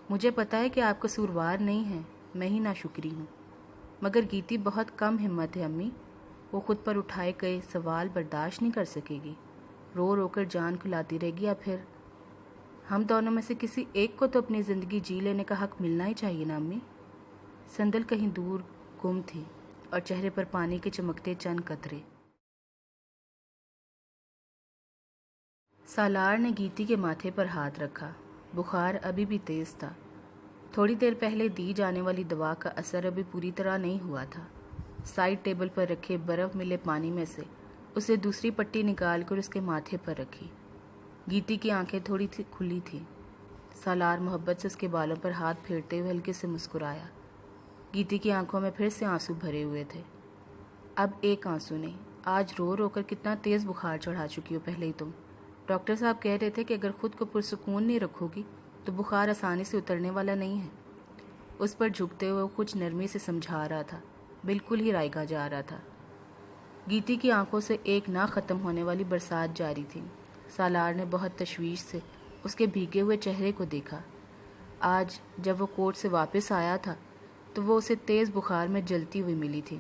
مجھے پتا ہے کہ آپ قصوروار نہیں ہیں، میں ہی ناشکری ہوں، مگر گیتی بہت کم ہمت ہے امی، وہ خود پر اٹھائے گئے سوال برداشت نہیں کر سکے گی، رو رو کر جان کھلاتی رہے گی، یا پھر ہم دونوں میں سے کسی ایک کو تو اپنی زندگی جی لینے کا حق ملنا ہی چاہیے نا امی۔ سندل کہیں دور گم تھی اور چہرے پر پانی کے چمکتے چند قطرے۔ سالار نے گیتی کے ماتھے پر ہاتھ رکھا۔ بخار ابھی بھی تیز تھا، تھوڑی دیر پہلے دی جانے والی دوا کا اثر ابھی پوری طرح نہیں ہوا تھا۔ سائڈ ٹیبل پر رکھے برف ملے پانی میں سے اسے دوسری پٹی نکال کر اس کے ماتھے پر رکھی۔ گیتی کی آنکھیں تھوڑی سی کھلی تھیں۔ سالار محبت سے اس کے بالوں پر ہاتھ پھیرتے ہوئے ہلکے سے مسکرایا۔ گیتی کی آنکھوں میں پھر سے آنسو بھرے ہوئے تھے۔ اب ایک آنسو نہیں، آج رو رو کر کتنا تیز بخار چڑھا چکی ہو پہلے ہی تم۔ ڈاکٹر صاحب کہہ رہے تھے کہ اگر خود کو پرسکون نہیں رکھو گی تو بخار آسانی سے اترنے والا نہیں ہے۔ اس پر جھکتے ہوئے وہ کچھ نرمی سے سمجھا رہا تھا، بالکل ہی رائگاں جا رہا تھا۔ گیتی کی آنکھوں سے ایک نہ ختم ہونے والی برسات جاری تھی۔ سالار نے بہت تشویش سے اس کے بھیگے ہوئے چہرے کو دیکھا۔ آج جب وہ کورٹ سے واپس آیا تھا تو وہ اسے تیز بخار میں جلتی ہوئی ملی تھی،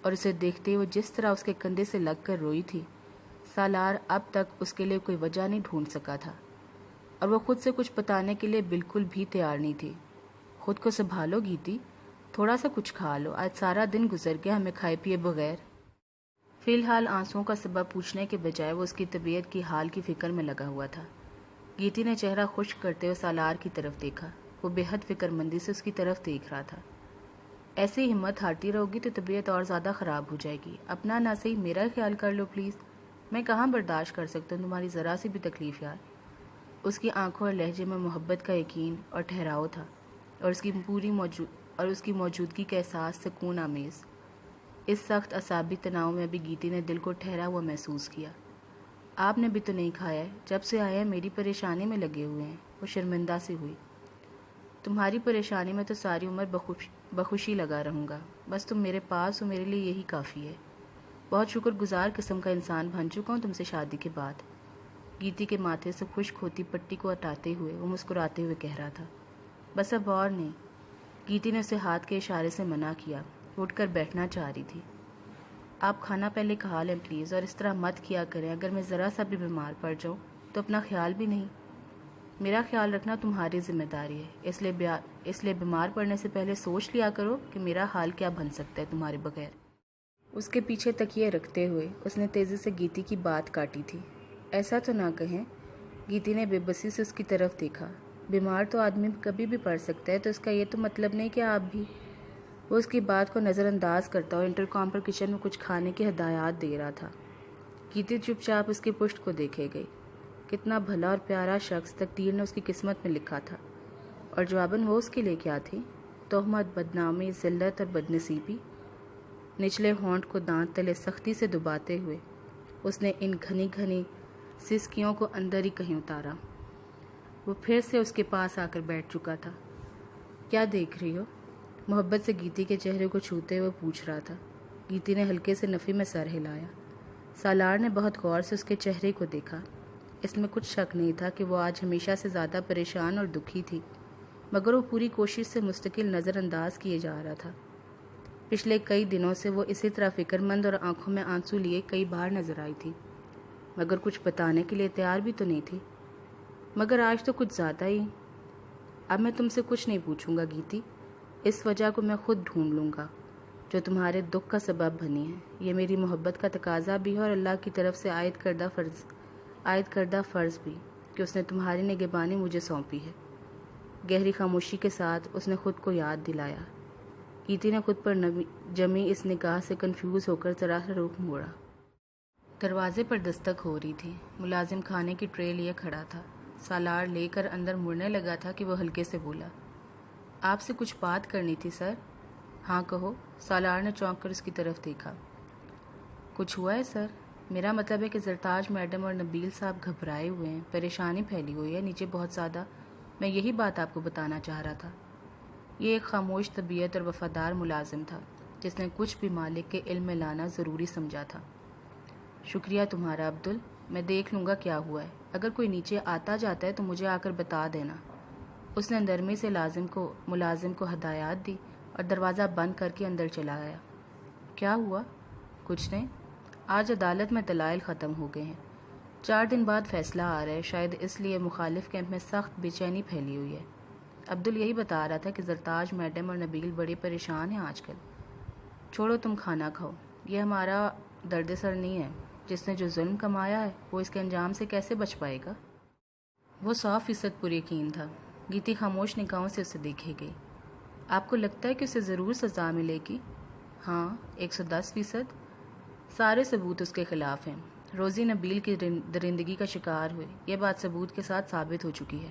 اور اسے دیکھتے ہوئے جس طرح اس کے کندھے سے لگ کر روئی تھی، سالار اب تک اس کے لیے کوئی وجہ نہیں ڈھونڈ سکا تھا، اور وہ خود سے کچھ بتانے کے لیے بالکل بھی تیار نہیں تھی۔ خود کو سنبھالو گیتی، تھوڑا سا کچھ کھا لو، آج سارا دن گزر گیا ہمیں کھائے پیے بغیر۔ فی الحال آنسوؤں کا سبب پوچھنے کے بجائے وہ اس کی طبیعت کی حال کی فکر میں لگا ہوا تھا۔ گیتی نے چہرہ خشک کرتے ہوئے سالار کی طرف دیکھا۔ وہ بے حد فکر مندی سے اس کی طرف دیکھ رہا تھا۔ ایسی ہمت ہارتی رہو گی تو طبیعت اور زیادہ خراب ہو جائے گی، اپنا نہ صحیح میرا خیال کر لو پلیز۔ میں کہاں برداشت کر سکتا ہوں تمہاری ذرا سی بھی تکلیف یار۔ اس کی آنکھوں اور لہجے میں محبت کا یقین اور ٹھہراؤ تھا، اور اس کی موجودگی کا احساس سکون آمیز۔ اس سخت اعصابی تناؤ میں ابھی گیتی نے دل کو ٹھہرا ہوا محسوس کیا۔ آپ نے بھی تو نہیں کھایا ہے، جب سے آئے ہیں میری پریشانی میں لگے ہوئے ہیں۔ وہ شرمندہ سی ہوئی۔ تمہاری پریشانی میں تو ساری عمر بخوشی لگا رہوں گا، بس تم میرے پاس ہو، میرے لیے یہی کافی ہے۔ بہت شکر گزار قسم کا انسان بن چکا ہوں تم سے شادی کے بعد۔ گیتی کے ماتھے سے خشک ہوتی پٹی کو ہٹاتے ہوئے وہ مسکراتے ہوئے کہہ رہا تھا۔ بس اب اور نہیں۔ گیتی نے اسے ہاتھ کے اشارے سے منع کیا۔ وہ اٹھ کر بیٹھنا چاہ رہی تھی۔ آپ کھانا پہلے کھا لیں پلیز، اور اس طرح مت کیا کریں، اگر میں ذرا سا بھی بیمار پڑ جاؤں تو اپنا خیال بھی نہیں۔ میرا خیال رکھنا تمہاری ذمہ داری ہے، اس لیے بیمار پڑنے سے پہلے سوچ لیا کرو کہ میرا حال کیا بن سکتا ہے تمہارے بغیر۔ اس کے پیچھے تکیے رکھتے ہوئے اس نے تیزی سے گیتی کی بات کاٹی تھی۔ ایسا تو نہ کہیں۔ گیتی نے بے بسی سے اس کی طرف دیکھا۔ بیمار تو آدمی کبھی بھی پڑ سکتا ہے، تو اس کا یہ تو مطلب نہیں کہ آپ بھی۔ وہ اس کی بات کو نظر انداز کرتا اور انٹرکام پر کچن میں کچھ کھانے کی ہدایات دے رہا تھا۔ گیتی چپ چاپ اس کی پشت کو دیکھے گئی۔ کتنا بھلا اور پیارا شخص تقدیر نے اس کی قسمت میں لکھا تھا، اور جواباً وہ اس کے لیے کیا تھی؟ تہمت، بدنامی، ذلت اور بدنصیبی۔ نچلے ہونٹ کو دانت تلے سختی سے دباتے ہوئے اس نے ان گھنی گھنی سسکیوں کو اندر ہی کہیں اتارا۔ وہ پھر سے اس کے پاس آ کر بیٹھ چکا تھا۔ کیا دیکھ رہی ہو؟ محبت سے گیتی کے چہرے کو چھوتے ہوئے پوچھ رہا تھا۔ گیتی نے ہلکے سے نفی میں سر ہلایا۔ سالار نے بہت غور سے اس کے چہرے کو دیکھا۔ اس میں کچھ شک نہیں تھا کہ وہ آج ہمیشہ سے زیادہ پریشان اور دکھی تھی، مگر وہ پوری کوشش سے مستقل نظر انداز کیے جا رہا تھا۔ پچھلے کئی دنوں سے وہ اسی طرح فکر مند اور آنکھوں میں آنسو لیے کئی بار نظر آئی تھی، مگر کچھ بتانے کے لیے تیار بھی تو نہیں تھی۔ مگر آج تو کچھ زیادہ ہی۔ اب میں تم سے کچھ نہیں پوچھوں گا گیتی، اس وجہ کو میں خود ڈھونڈ لوں گا جو تمہارے دکھ کا سبب بنی ہے۔ یہ میری محبت کا تقاضا بھی ہے اور اللہ کی طرف سے عائد کردہ فرض بھی کہ اس نے تمہاری نگہبانی مجھے سونپی ہے۔ گہری خاموشی کے ساتھ اس نے خود کو یاد دلایا۔ گیتی نے خود پر جمی اس نگاہ سے کنفیوز ہو کر ذرا سا رخ موڑا۔ دروازے پر دستک ہو رہی تھی۔ ملازم کھانے کی ٹرے لیے کھڑا تھا۔ سالار لے کر اندر مڑنے لگا تھا کہ وہ ہلکے سے بولا، آپ سے کچھ بات کرنی تھی سر۔ ہاں کہو۔ سالار نے چونک کر اس کی طرف دیکھا۔ کچھ ہوا ہے سر؟ میرا مطلب ہے کہ زرتاج میڈم اور نبیل صاحب گھبرائے ہوئے ہیں، پریشانی پھیلی ہوئی ہے نیچے بہت زیادہ۔ میں یہی بات آپ کو بتانا چاہ رہا تھا۔ یہ ایک خاموش طبیعت اور وفادار ملازم تھا جس نے کچھ بھی مالک کے علم میں لانا ضروری سمجھا تھا۔ شکریہ تمہارا عبدل، میں دیکھ لوں گا کیا ہوا ہے۔ اگر کوئی نیچے آتا جاتا ہے تو مجھے آ کر بتا دینا۔ اس نے نرمی سے ملازم کو ہدایات دی اور دروازہ بند کر کے اندر چلا گیا۔ کیا ہوا؟ کچھ نہیں۔ آج عدالت میں دلائل ختم ہو گئے ہیں۔ 4 دن بعد فیصلہ آ رہا ہے، شاید اس لیے مخالف کیمپ میں سخت بے چینی پھیلی ہوئی ہے۔ عبدل یہی بتا رہا تھا کہ زرتاج میڈم اور نبیل بڑے پریشان ہیں آج کل۔ چھوڑو تم کھانا کھاؤ، یہ ہمارا درد سر نہیں ہے۔ جس نے جو ظلم کمایا ہے وہ اس کے انجام سے کیسے بچ پائے گا؟ وہ 100% پر یقین تھا۔ گیتی خاموش نگاہوں سے اسے دیکھے گئی۔ آپ کو لگتا ہے کہ اسے ضرور سزا ملے گی؟ ہاں، 110%۔ سارے ثبوت اس کے خلاف ہیں۔ روزی نبیل کی درندگی کا شکار ہوئی، یہ بات ثبوت کے ساتھ ثابت ہو چکی ہے،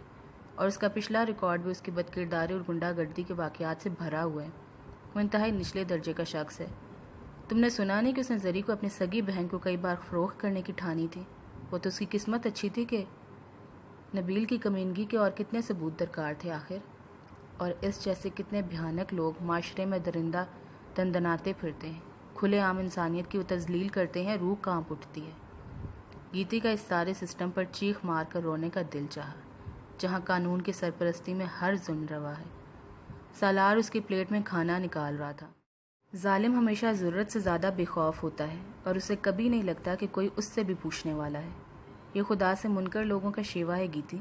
اور اس کا پچھلا ریکارڈ بھی اس کی بدکرداری اور غنڈہ گردی کے واقعات سے بھرا ہوا ہے۔ وہ انتہائی نچلے درجے کا شخص ہے۔ تم نے سنا نہیں کہ اس نے زری کو اپنی سگی بہن کو کئی بار فروخت کرنے کی ٹھانی تھی؟ وہ تو اس کی قسمت اچھی تھی کہ نبیل کی کمینگی کے اور کتنے ثبوت درکار تھے آخر؟ اور اس جیسے کتنے بھیانک لوگ معاشرے میں درندہ دندناتے پھرتے ہیں، کھلے عام انسانیت کی وہ تذلیل کرتے ہیں، روح کانپ اٹھتی ہے۔ گیتی کا اس سارے سسٹم پر چیخ مار کر رونے کا دل چاہا، جہاں قانون کی سرپرستی میں ہر ظلم روا ہے۔ سالار اس کی پلیٹ میں کھانا نکال رہا تھا۔ ظالم ہمیشہ ضرورت سے زیادہ بے خوف ہوتا ہے، اور اسے کبھی نہیں لگتا کہ کوئی اس سے بھی پوچھنے والا ہے۔ یہ خدا سے منکر لوگوں کا شیوا ہے گیتی۔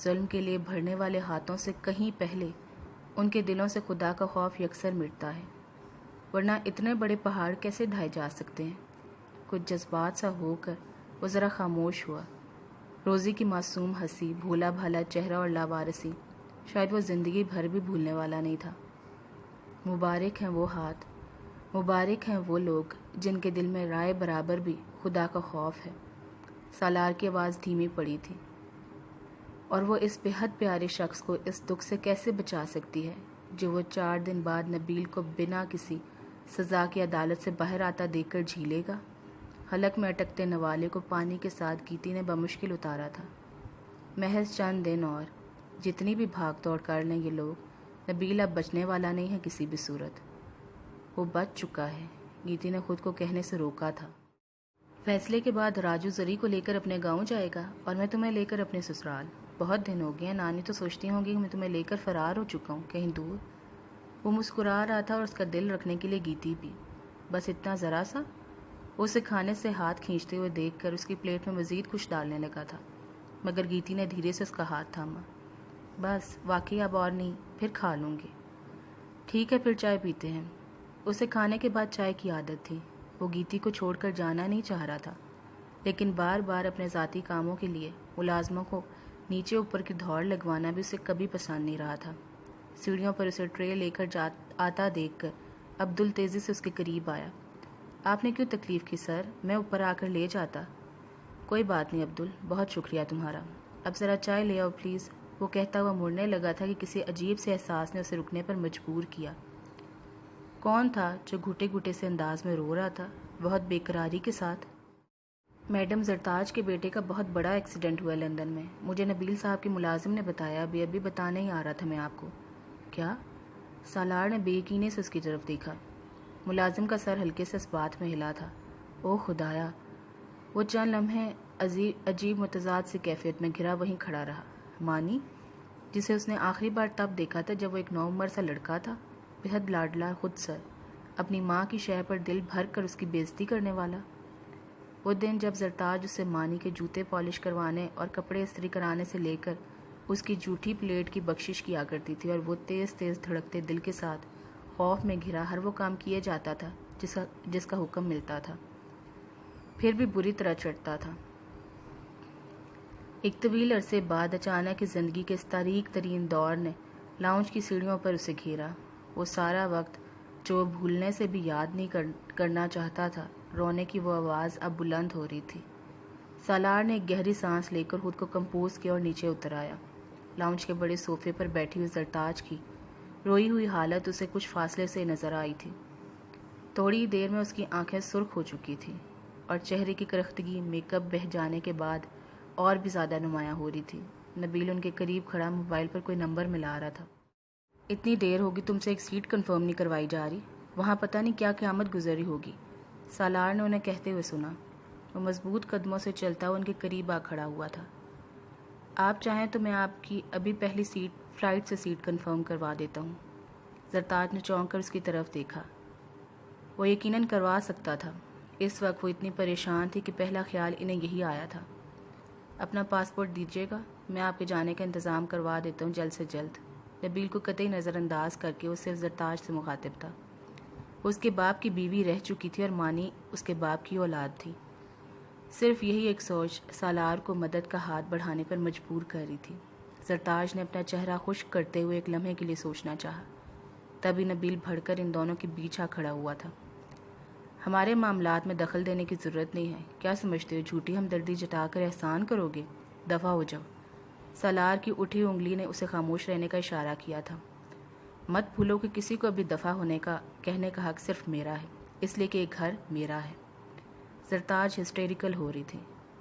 ظلم کے لیے بھرنے والے ہاتھوں سے کہیں پہلے ان کے دلوں سے خدا کا خوف یکسر مٹتا ہے، ورنہ اتنے بڑے پہاڑ کیسے ڈھائے جا سکتے ہیں؟ کچھ جذبات سا ہو کر وہ ذرا خاموش ہوا۔ روزی کی معصوم ہنسی، بھولا بھالا چہرہ اور لاوارسی شاید وہ زندگی بھر بھی بھولنے والا نہیں تھا۔ مبارک ہیں وہ ہاتھ، مبارک ہیں وہ لوگ جن کے دل میں رائے برابر بھی خدا کا خوف ہے۔ سالار کی آواز دھیمی پڑی تھی، اور وہ اس بے حد پیارے شخص کو اس دکھ سے کیسے بچا سکتی ہے جو وہ 4 دن بعد نبیل کو بنا کسی سزا کی عدالت سے باہر آتا دیکھ کر جھیلے گا؟ حلق میں اٹکتے نوالے کو پانی کے ساتھ گیتی نے بمشکل اتارا تھا۔ محض چند دن اور جتنی بھی بھاگ دوڑ کر لیں یہ لوگ، نبیل اب بچنے والا نہیں ہے کسی بھی صورت۔ وہ بچ چکا ہے، گیتی نے خود کو کہنے سے روکا تھا۔ فیصلے کے بعد راجو زری کو لے کر اپنے گاؤں جائے گا اور میں تمہیں لے کر اپنے سسرال۔ بہت دن ہو گئے ہیں، نانی تو سوچتی ہوں گی کہ میں تمہیں لے کر فرار ہو چکا ہوں کہیں دور۔ وہ مسکرا رہا تھا اور اس کا دل رکھنے کے لیے گیتی بھی۔ بس اتنا ذرا سا؟ وہ اسے کھانے سے ہاتھ کھینچتے ہوئے دیکھ کر اس کی پلیٹ میں مزید کچھ ڈالنے لگا تھا، مگر گیتی نے دھیرے سے اس کا ہاتھ تھاما۔ بس واقعی اب اور نہیں، پھر کھا لوں گی۔ ٹھیک ہے، پھر چائے پیتے ہیں۔ اسے کھانے کے بعد چائے کی عادت تھی۔ وہ گیتی کو چھوڑ کر جانا نہیں چاہ رہا تھا، لیکن بار بار اپنے ذاتی کاموں کے لیے ملازموں کو نیچے اوپر کی دوڑ لگوانا بھی اسے کبھی پسند نہیں رہا تھا۔ سیڑھیوں پر اسے ٹرے لے کر آتا دیکھ کر عبدل تیزی سے اس کے قریب آیا۔ آپ نے کیوں تکلیف کی سر؟ میں اوپر آ کر لے جاتا۔ کوئی بات نہیں عبدل، بہت شکریہ تمہارا۔ اب ذرا چائے لے آؤ پلیز، وہ کہتا ہوا مڑنے لگا تھا کہ کسی عجیب سے احساس نے اسے رکنے پر مجبور کیا۔ کون تھا جو گھٹے گھٹے سے انداز میں رو رہا تھا، بہت بے قراری کے ساتھ؟ میڈم زرتاج کے بیٹے کا بہت بڑا ایکسیڈنٹ ہوا ہے لندن میں، مجھے نبیل صاحب کے ملازم نے بتایا، ابھی بتانے ہی آ رہا تھا میں آپ کو۔ کیا؟ سالار نے بے یقینی سے اس کی طرف دیکھا۔ ملازم کا سر ہلکے سے اس بات میں ہلا تھا۔ او خدایا! وہ چند لمحے عجیب متضاد سی کیفیت میں گھرا وہیں کھڑا رہا۔ مانی، جسے اس نے آخری بار تب دیکھا تھا جب وہ ایک نوعمر سا لڑکا تھا، بے حد لاڈلا خود سر، اپنی ماں کی شہ پر دل بھر کر اس کی بے عزتی کرنے والا۔ وہ دن جب زرتاج اسے مانی کے جوتے پالش کروانے اور کپڑے استری کرانے سے لے کر اس کی جھوٹی پلیٹ کی بخشش کیا کرتی تھی، اور وہ تیز تیز دھڑکتے دل کے ساتھ خوف میں گھرا ہر وہ کام کیے جاتا تھا جس کا حکم ملتا تھا، پھر بھی بری طرح چڑھتا تھا۔ ایک طویل عرصے بعد اچانک اس زندگی کے اس تاریک ترین دور نے لاؤنج کی سیڑھیوں پر اسے گھیرا۔ وہ سارا وقت جو وہ بھولنے سے بھی یاد نہیں کرنا چاہتا تھا، رونے کی وہ آواز اب بلند ہو رہی تھی۔ سالار نے ایک گہری سانس لے کر خود کو کمپوز کیا اور نیچے اتر آیا۔ لاؤنج کے بڑے صوفے پر بیٹھی ہوئی زرتاج کی روئی ہوئی حالت اسے کچھ فاصلے سے نظر آئی تھی۔ تھوڑی دیر میں اس کی آنکھیں سرخ ہو چکی تھیں اور چہرے کی کرختگی میک اپ بہہ جانے کے بعد اور بھی زیادہ نمایاں ہو رہی تھی۔ نبیل ان کے قریب کھڑا موبائل پر کوئی نمبر ملا رہا تھا۔ اتنی دیر ہوگی تم سے ایک سیٹ کنفرم نہیں کروائی جا رہی، وہاں پتہ نہیں کیا قیامت گزری ہوگی، سالار نے انہیں کہتے ہوئے سنا۔ وہ مضبوط قدموں سے چلتا ہوا ان کے قریب آ کھڑا ہوا تھا۔ آپ چاہیں تو میں آپ کی ابھی پہلی فلائٹ سے سیٹ کنفرم کروا دیتا ہوں۔ زرتاج نے چونک کر اس کی طرف دیکھا۔ وہ یقیناً کروا سکتا تھا۔ اس وقت وہ اتنی پریشان تھی کہ پہلا خیال انہیں یہی آیا تھا۔ اپنا پاسپورٹ دیجیے گا، میں آپ کے جانے کا انتظام کروا دیتا ہوں جلد سے جلد۔ نبیل کو قطعی نظر انداز کر کے وہ صرف زرتاج سے مخاطب تھا۔ وہ اس کے باپ کی بیوی رہ چکی تھی اور مانی اس کے باپ کی اولاد تھی۔ صرف یہی ایک سوچ سالار کو مدد کا ہاتھ بڑھانے پر مجبور کر رہی تھی۔ زرتاج نے اپنا چہرہ خشک کرتے ہوئے ایک لمحے کے لیے سوچنا چاہا، تبھی نبیل بڑھ کر ان دونوں کے بیچ آ کھڑا ہوا تھا۔ ہمارے معاملات میں دخل دینے کی ضرورت نہیں ہے، کیا سمجھتے ہو جھوٹی ہمدردی جتا کر احسان کرو گے؟ دفع ہو جاؤ۔ سالار کی اٹھی انگلی نے اسے خاموش رہنے کا اشارہ کیا تھا۔ مت بھولو کہ کسی کو ابھی دفع ہونے کا کہنے کا حق صرف میرا ہے، اس لیے کہ یہ گھر میرا ہے۔ زرتاج ہسٹیریکل ہو رہی تھی۔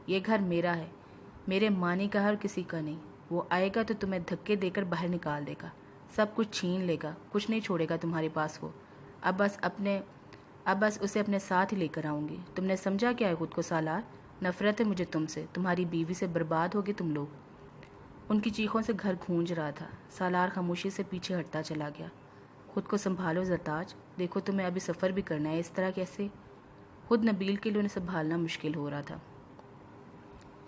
یہ گھر میرا ہے، میرے مانی کا ہے اور کسی کا نہیں۔ وہ آئے گا تو تمہیں دھکے دے کر باہر نکال دے گا، سب کچھ چھین لے گا، کچھ نہیں چھوڑے گا تمہارے پاس وہ۔ اب بس اسے اپنے ساتھ ہی لے کر آؤں گی۔ تم نے سمجھا کیا ہے خود کو سالار؟ نفرت ہے مجھے تم سے، تمہاری بیوی سے، برباد ہوگے تم لوگ۔ ان کی چیخوں سے گھر گونج رہا تھا۔ سالار خاموشی سے پیچھے ہٹتا چلا گیا۔ خود کو سنبھالو زرتاج، دیکھو تمہیں ابھی سفر بھی کرنا ہے، اس طرح کیسے؟ خود نبیل کے لیے انہیں سنبھالنا مشکل ہو رہا تھا۔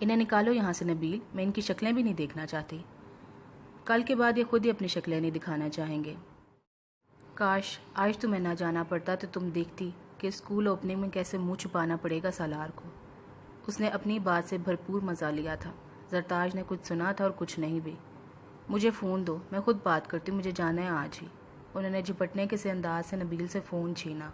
انہیں نکالو یہاں سے نبیل، میں ان کی شکلیں بھی نہیں دیکھنا چاہتی۔ کل کے بعد یہ خود ہی اپنی شکلیں نہیں دکھانا چاہیں گے۔ کاش آج تمہیں نہ جانا پڑتا تو تم دیکھتی کہ اسکول اوپننگ میں کیسے منہ چھپانا پڑے گا سالار کو۔ اس نے اپنی بات سے بھرپور مزہ لیا تھا۔ زرتاج نے کچھ سنا تھا اور کچھ نہیں بھی۔ مجھے فون دو، میں خود بات کرتی ہوں، مجھے جانا ہے آج ہی۔ انہوں نے جھپٹنے کے سے انداز سے نبیل سے فون چھینا۔